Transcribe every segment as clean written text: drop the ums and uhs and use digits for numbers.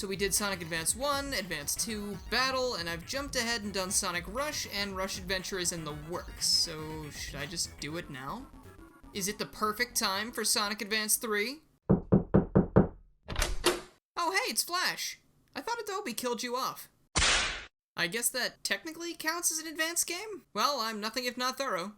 So we did Sonic Advance 1, Advance 2, Battle, and I've jumped ahead and done Sonic Rush, and Rush Adventure is in the works. So should I just do it now? Is it the perfect time for Sonic Advance 3? Oh hey, it's Flash! I thought Adobe killed you off. I guess that technically counts as an advanced game? Well, I'm nothing if not thorough.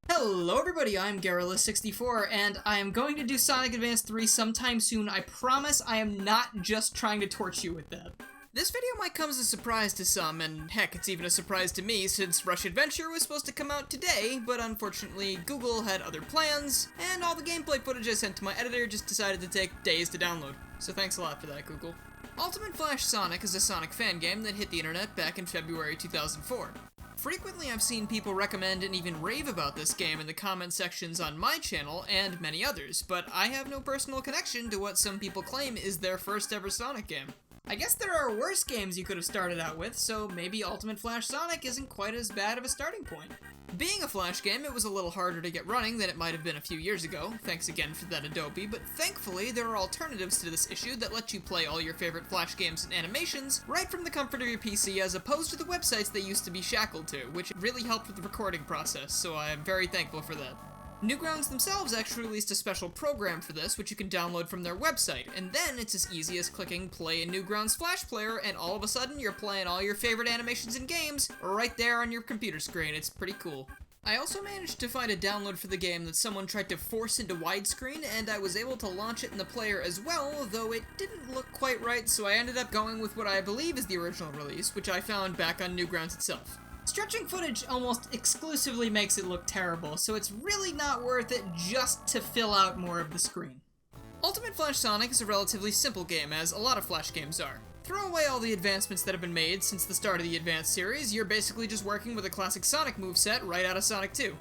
Hello everybody, I'm Garrulous64, and I am going to do Sonic Advance 3 sometime soon. I promise I am not just trying to torch you with that. This video might come as a surprise to some, and heck, it's even a surprise to me since Rush Adventure was supposed to come out today, but unfortunately Google had other plans, and all the gameplay footage I sent to my editor just decided to take days to download. So thanks a lot for that, Google. Ultimate Flash Sonic is a Sonic fan game that hit the internet back in February 2004. Frequently I've seen people recommend and even rave about this game in the comment sections on my channel and many others, but I have no personal connection to what some people claim is their first ever Sonic game. I guess there are worse games you could have started out with, so maybe Ultimate Flash Sonic isn't quite as bad of a starting point. Being a Flash game, it was a little harder to get running than it might have been a few years ago, thanks again for that Adobe, but thankfully there are alternatives to this issue that let you play all your favorite Flash games and animations right from the comfort of your PC as opposed to the websites they used to be shackled to, which really helped with the recording process, so I am very thankful for that. Newgrounds themselves actually released a special program for this, which you can download from their website, and then it's as easy as clicking play in Newgrounds Flash Player, and all of a sudden you're playing all your favorite animations and games right there on your computer screen. It's pretty cool. I also managed to find a download for the game that someone tried to force into widescreen, and I was able to launch it in the player as well, though it didn't look quite right, so I ended up going with what I believe is the original release, which I found back on Newgrounds itself. Stretching footage almost exclusively makes it look terrible, so it's really not worth it just to fill out more of the screen. Ultimate Flash Sonic is a relatively simple game, as a lot of Flash games are. Throw away all the advancements that have been made since the start of the Advance series, you're basically just working with a classic Sonic moveset right out of Sonic 2.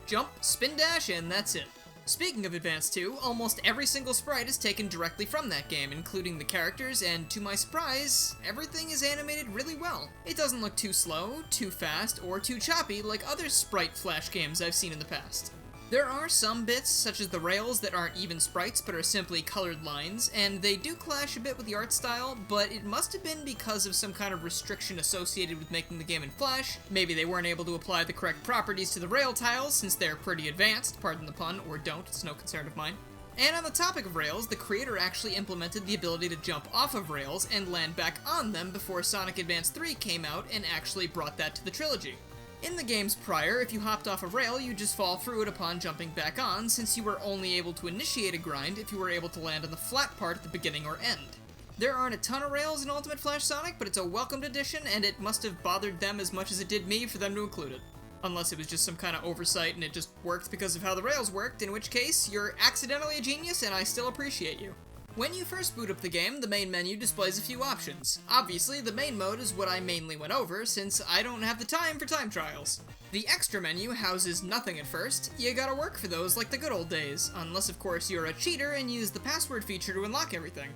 Jump, spin dash, and that's it. Speaking of Advance 2, almost every single sprite is taken directly from that game, including the characters, and to my surprise, everything is animated really well. It doesn't look too slow, too fast, or too choppy like other sprite Flash games I've seen in the past. There are some bits, such as the rails, that aren't even sprites but are simply colored lines, and they do clash a bit with the art style, but it must have been because of some kind of restriction associated with making the game in Flash. Maybe they weren't able to apply the correct properties to the rail tiles since they're pretty advanced, pardon the pun, or don't, it's no concern of mine. And on the topic of rails, the creator actually implemented the ability to jump off of rails and land back on them before Sonic Advance 3 came out and actually brought that to the trilogy. In the games prior, if you hopped off a rail, you just fall through it upon jumping back on, since you were only able to initiate a grind if you were able to land on the flat part at the beginning or end. There aren't a ton of rails in Ultimate Flash Sonic, but it's a welcomed addition, and it must have bothered them as much as it did me for them to include it. Unless it was just some kind of oversight and it just worked because of how the rails worked, in which case, you're accidentally a genius and I still appreciate you. When you first boot up the game, the main menu displays a few options. Obviously, the main mode is what I mainly went over, since I don't have the time for time trials. The extra menu houses nothing at first. You gotta work for those like the good old days, unless of course you're a cheater and use the password feature to unlock everything.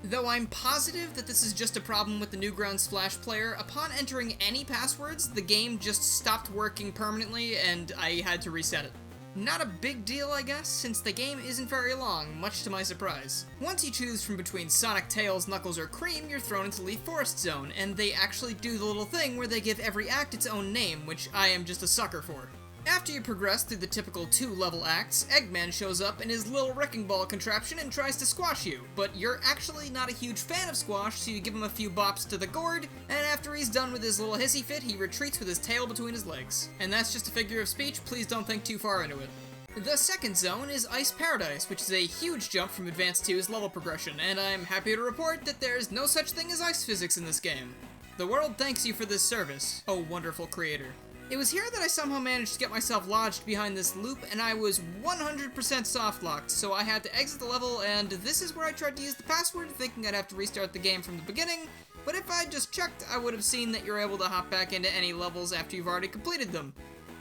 Though I'm positive that this is just a problem with the Newgrounds Flash player, upon entering any passwords, the game just stopped working permanently and I had to reset it. Not a big deal, I guess, since the game isn't very long, much to my surprise. Once you choose from between Sonic, Tails, Knuckles, or Cream, you're thrown into Leaf Forest Zone, and they actually do the little thing where they give every act its own name, which I am just a sucker for. After you progress through the typical 2-level acts, Eggman shows up in his little wrecking ball contraption and tries to squash you, but you're actually not a huge fan of squash, so you give him a few bops to the gourd, and after he's done with his little hissy fit, he retreats with his tail between his legs. And that's just a figure of speech, please don't think too far into it. The second zone is Ice Paradise, which is a huge jump from Advance 2's level progression, and I'm happy to report that there's no such thing as ice physics in this game. The world thanks you for this service, oh wonderful creator. It was here that I somehow managed to get myself lodged behind this loop, and I was 100% soft-locked, so I had to exit the level, and this is where I tried to use the password, thinking I'd have to restart the game from the beginning, but if I'd just checked, I would have seen that you're able to hop back into any levels after you've already completed them.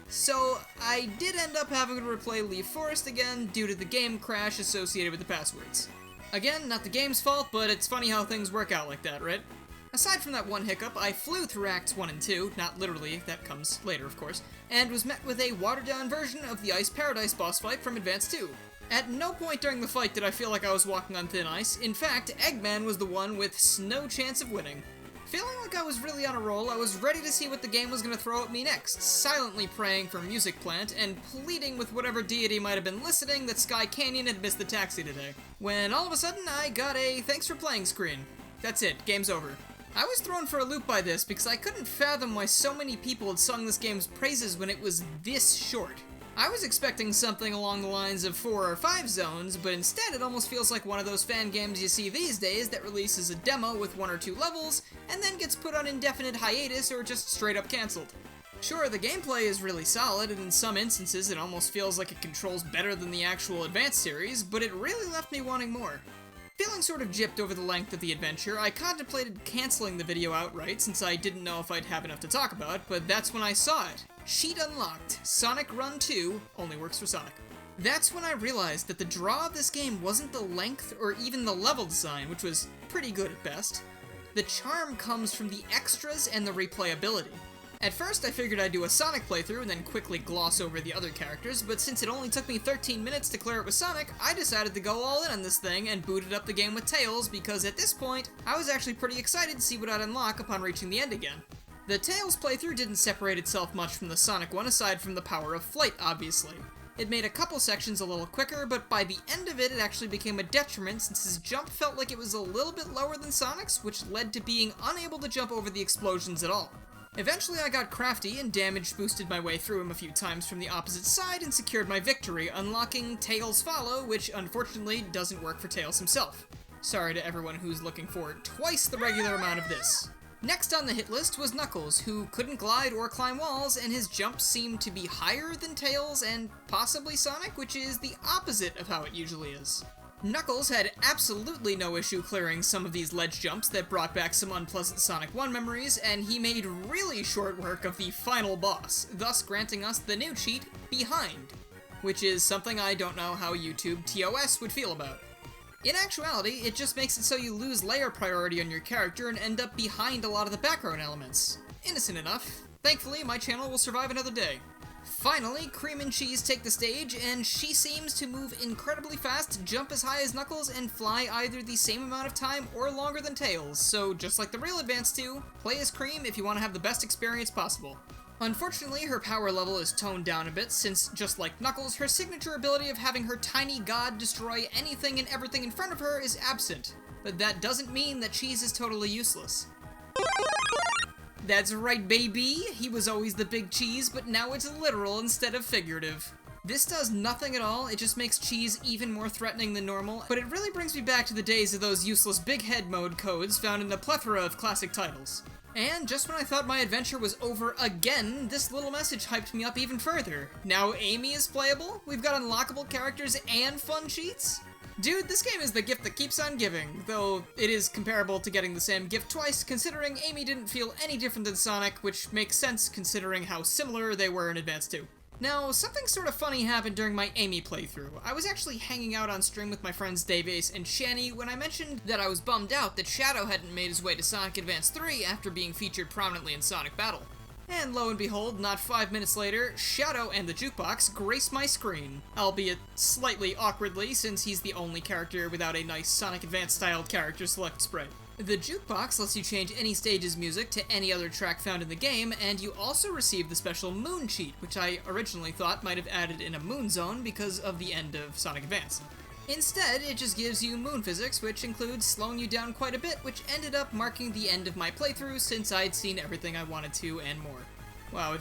So I did end up having to replay Leaf Forest again due to the game crash associated with the passwords. Again, not the game's fault, but it's funny how things work out like that, right? Aside from that one hiccup, I flew through Acts 1 and 2, not literally, that comes later of course, and was met with a watered-down version of the Ice Paradise boss fight from Advance 2. At no point during the fight did I feel like I was walking on thin ice. In fact, Eggman was the one with no chance of winning. Feeling like I was really on a roll, I was ready to see what the game was going to throw at me next, silently praying for Music Plant and pleading with whatever deity might have been listening that Sky Canyon had missed the taxi today. When all of a sudden I got a thanks for playing screen. That's it, game's over. I was thrown for a loop by this because I couldn't fathom why so many people had sung this game's praises when it was this short. I was expecting something along the lines of 4 or 5 zones, but instead it almost feels like one of those fan games you see these days that releases a demo with 1 or 2 levels, and then gets put on indefinite hiatus or just straight up cancelled. Sure, the gameplay is really solid, and in some instances it almost feels like it controls better than the actual Advanced series, but it really left me wanting more. Feeling sort of gypped over the length of the adventure, I contemplated cancelling the video outright since I didn't know if I'd have enough to talk about, but that's when I saw it. Sheet unlocked. Sonic Run 2 only works for Sonic. That's when I realized that the draw of this game wasn't the length or even the level design, which was pretty good at best. The charm comes from the extras and the replayability. At first I figured I'd do a Sonic playthrough and then quickly gloss over the other characters, but since it only took me 13 minutes to clear it with Sonic, I decided to go all in on this thing and booted up the game with Tails because at this point, I was actually pretty excited to see what I'd unlock upon reaching the end again. The Tails playthrough didn't separate itself much from the Sonic one aside from the power of flight, obviously. It made a couple sections a little quicker, but by the end of it, it actually became a detriment since his jump felt like it was a little bit lower than Sonic's, which led to being unable to jump over the explosions at all. Eventually I got crafty and damage boosted my way through him a few times from the opposite side and secured my victory, unlocking Tails Follow, which unfortunately doesn't work for Tails himself. Sorry to everyone who's looking for twice the regular amount of this. Next on the hit list was Knuckles, who couldn't glide or climb walls, and his jumps seemed to be higher than Tails and possibly Sonic, which is the opposite of how it usually is. Knuckles had absolutely no issue clearing some of these ledge jumps that brought back some unpleasant Sonic 1 memories, and he made really short work of the final boss, thus granting us the new cheat, Behind, which is something I don't know how YouTube TOS would feel about. In actuality, it just makes it so you lose layer priority on your character and end up behind a lot of the background elements. Innocent enough. Thankfully, my channel will survive another day. Finally, Cream and Cheese take the stage, and she seems to move incredibly fast, jump as high as Knuckles, and fly either the same amount of time or longer than Tails, so just like the real Advance 2, play as Cream if you want to have the best experience possible. Unfortunately, her power level is toned down a bit, since, just like Knuckles, her signature ability of having her tiny god destroy anything and everything in front of her is absent. But that doesn't mean that Cheese is totally useless. That's right, baby! He was always the big cheese, but now it's literal instead of figurative. This does nothing at all, it just makes Cheese even more threatening than normal, but it really brings me back to the days of those useless big head mode codes found in a plethora of classic titles. And just when I thought my adventure was over again, this little message hyped me up even further. Now Amy is playable? We've got unlockable characters and fun cheats? Dude, this game is the gift that keeps on giving, though it is comparable to getting the same gift twice, considering Amy didn't feel any different than Sonic, which makes sense considering how similar they were in Advance 2. Now, something sort of funny happened during my Amy playthrough. I was actually hanging out on stream with my friends Dave Ace and Shani when I mentioned that I was bummed out that Shadow hadn't made his way to Sonic Advance 3 after being featured prominently in Sonic Battle. And lo and behold, not 5 minutes later, Shadow and the Jukebox grace my screen, albeit slightly awkwardly since he's the only character without a nice Sonic Advance-styled character select sprite. The Jukebox lets you change any stage's music to any other track found in the game, and you also receive the special Moon cheat, which I originally thought might have added in a Moon Zone because of the end of Sonic Advance. Instead, it just gives you moon physics, which includes slowing you down quite a bit, which ended up marking the end of my playthrough since I'd seen everything I wanted to and more. Wow,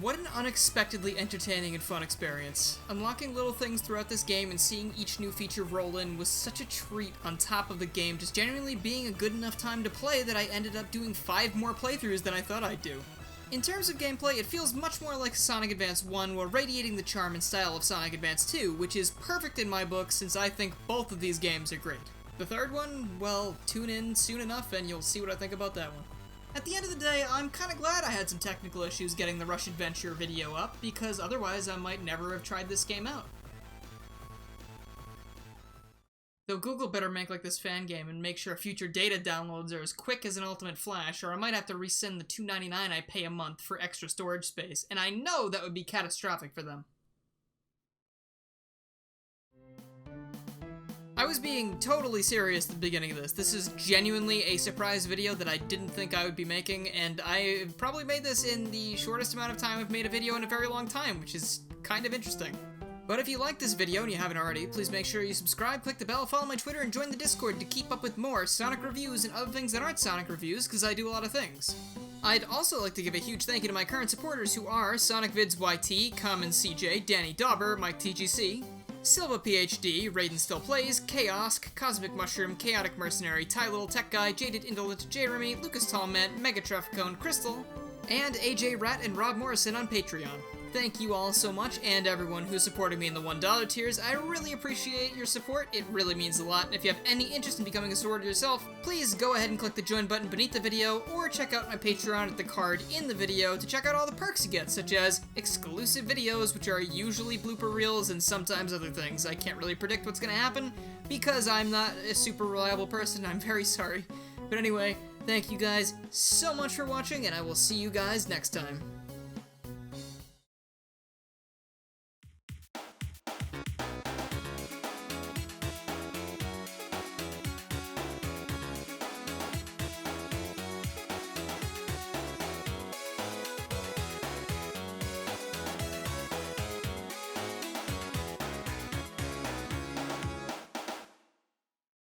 what an unexpectedly entertaining and fun experience. Unlocking little things throughout this game and seeing each new feature roll in was such a treat on top of the game just genuinely being a good enough time to play that I ended up doing 5 more playthroughs than I thought I'd do. In terms of gameplay, it feels much more like Sonic Advance 1 while radiating the charm and style of Sonic Advance 2, which is perfect in my book since I think both of these games are great. The third one, well, tune in soon enough and you'll see what I think about that one. At the end of the day, I'm kinda glad I had some technical issues getting the Rush Adventure video up, because otherwise I might never have tried this game out. Though Google better make like this fan game and make sure future data downloads are as quick as an Ultimate Flash, or I might have to resend the $2.99 I pay a month for extra storage space, and I know that would be catastrophic for them. I was being totally serious at the beginning of this. This is genuinely a surprise video that I didn't think I would be making, and I probably made this in the shortest amount of time I've made a video in a very long time, which is kind of interesting. But if you like this video and you haven't already, please make sure you subscribe, click the bell, follow my Twitter, and join the Discord to keep up with more Sonic reviews and other things that aren't Sonic reviews, because I do a lot of things. I'd also like to give a huge thank you to my current supporters who are SonicVids YT, Common CJ, Danny Dauber, Mike TGC, Silva PhD, Raiden Still Plays, Chaosk, Cosmic Mushroom, Chaotic Mercenary, Ty Little Tech Guy, Jaded Indolent, Jeremy, Lucas Tallman, Megatrafficone, Crystal, and AJ Rat and Rob Morrison on Patreon. Thank you all so much, and everyone who supported me in the $1 tiers. I really appreciate your support. It really means a lot. And if you have any interest in becoming a supporter yourself, please go ahead and click the join button beneath the video, or check out my Patreon at the card in the video to check out all the perks you get, such as exclusive videos, which are usually blooper reels and sometimes other things. I can't really predict what's gonna happen because I'm not a super reliable person. I'm very sorry. But anyway, thank you guys so much for watching, and I will see you guys next time.